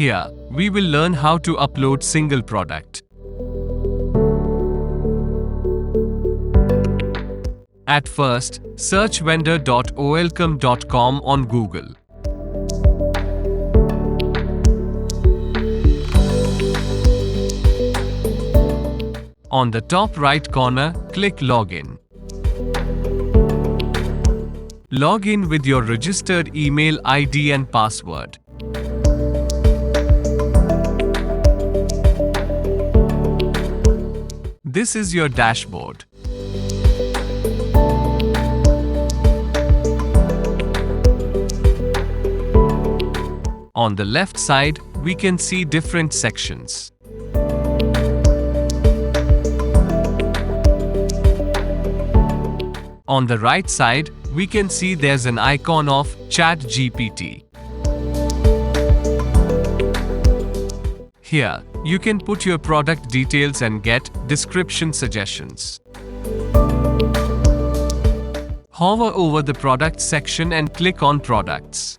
Here, we will learn how to upload single product. At first, search vendor.olcome.com on Google. On the top right corner, click Login. Log in with your registered email ID and password. This is your dashboard. On the left side, we can see different sections. On the right side, we can see there's an icon of ChatGPT. Here, you can put your product details and get description suggestions. Hover over the product section and click on Products.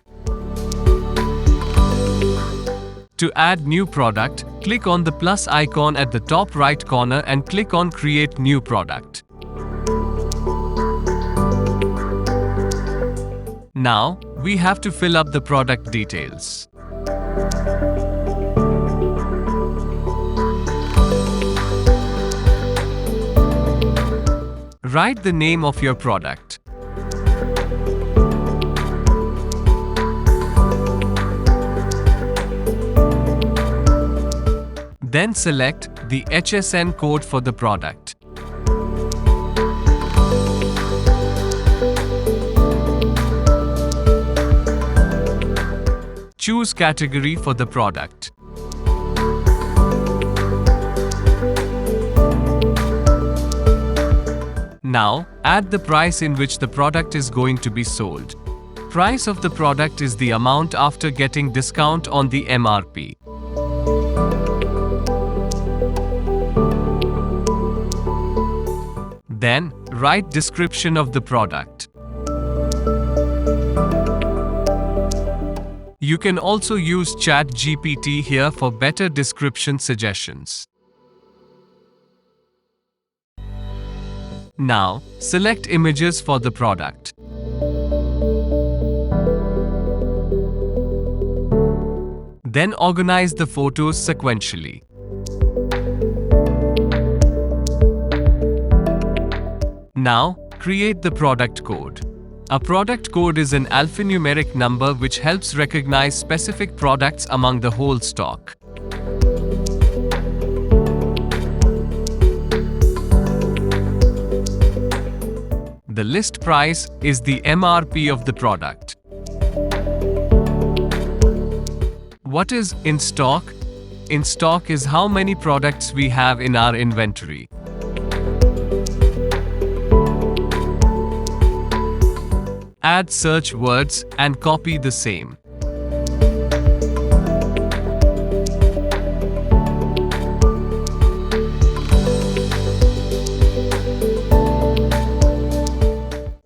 To add new product, click on the plus icon at the top right corner and click on Create New Product. Now, we have to fill up the product details. Write the name of your product. Then select the HSN code for the product. Choose category for the product. Now, add the price in which the product is going to be sold. Price of the product is the amount after getting discount on the MRP. Then, write description of the product. You can also use ChatGPT here for better description suggestions. Now, select images for the product. Then organize the photos sequentially. Now, create the product code. A product code is an alphanumeric number which helps recognize specific products among the whole stock. The list price is the MRP of the product. What is in stock? In stock is how many products we have in our inventory. Add search words and copy the same.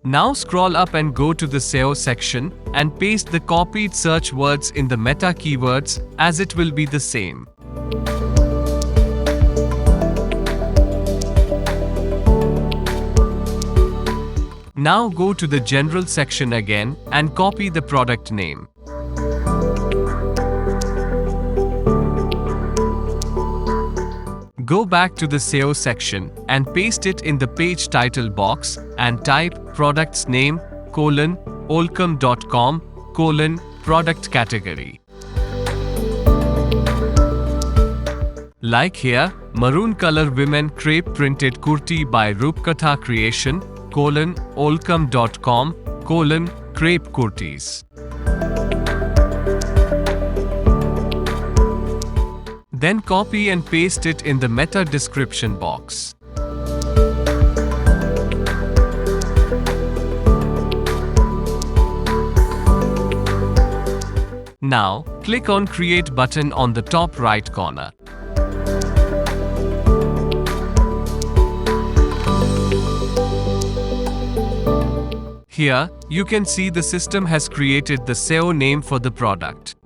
Now scroll up and go to the SEO section and paste the copied search words in the meta keywords, as it will be the same. Now go to the general section again and copy the product name. Go back to the SEO section and paste it in the page title box and type product's name, Olcome.com, product category. Like here, maroon color women crepe printed kurti by Rupkatha Creation, Olcome.com, crepe kurtis. Then copy and paste it in the meta description box. Now, click on Create button on the top right corner. Here, you can see the system has created the SEO name for the product.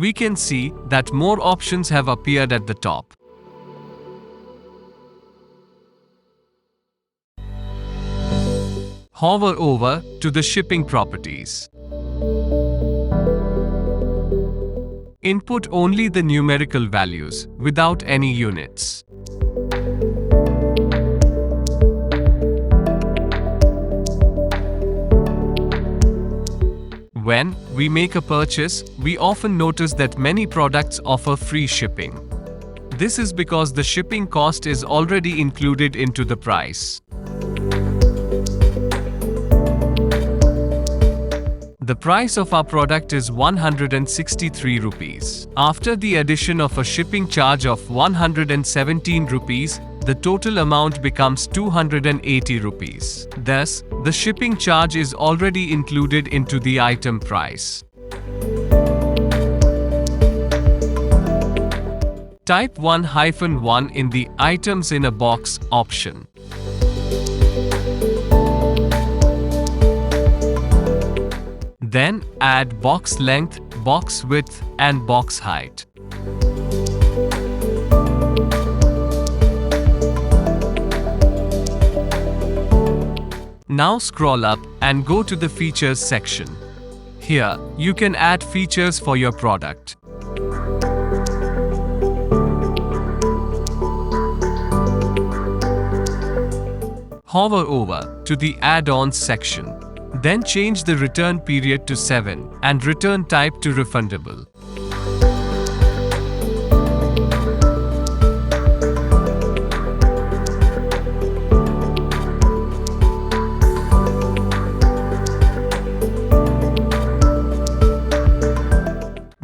we can see that more options have appeared at the top. Hover over to the shipping properties. Input only the numerical values, without any units. When we make a purchase, we often notice that many products offer free shipping. This is because the shipping cost is already included into the price. The price of our product is 163 rupees. After the addition of a shipping charge of 117 rupees, the total amount becomes 280 rupees. Thus, the shipping charge is already included into the item price. Type 1-1 in the Items in a Box option. Then add box length, box width, and box height. Now scroll up and go to the Features section. Here, you can add features for your product. Hover over to the Add-ons section. Then change the return period to 7 and return type to refundable.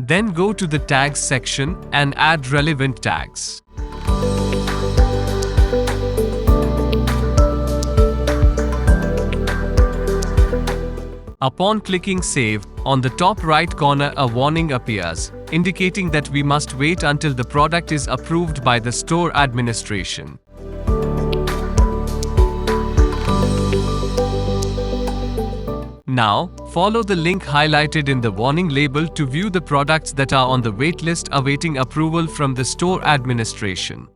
Then go to the Tags section and add relevant tags. Upon clicking Save, on the top right corner a warning appears, indicating that we must wait until the product is approved by the store administration. Now, follow the link highlighted in the warning label to view the products that are on the waitlist awaiting approval from the store administration.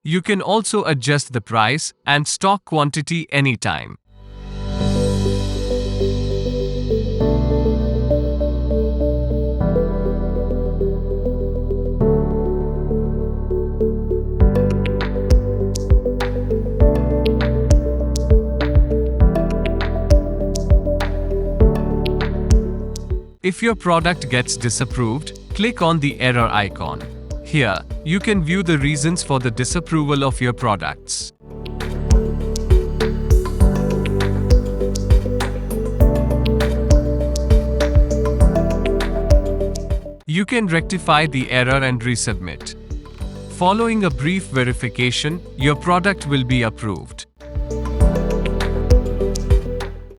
You can also adjust the price and stock quantity anytime. If your product gets disapproved, click on the error icon. Here, you can view the reasons for the disapproval of your products. You can rectify the error and resubmit. Following a brief verification, your product will be approved.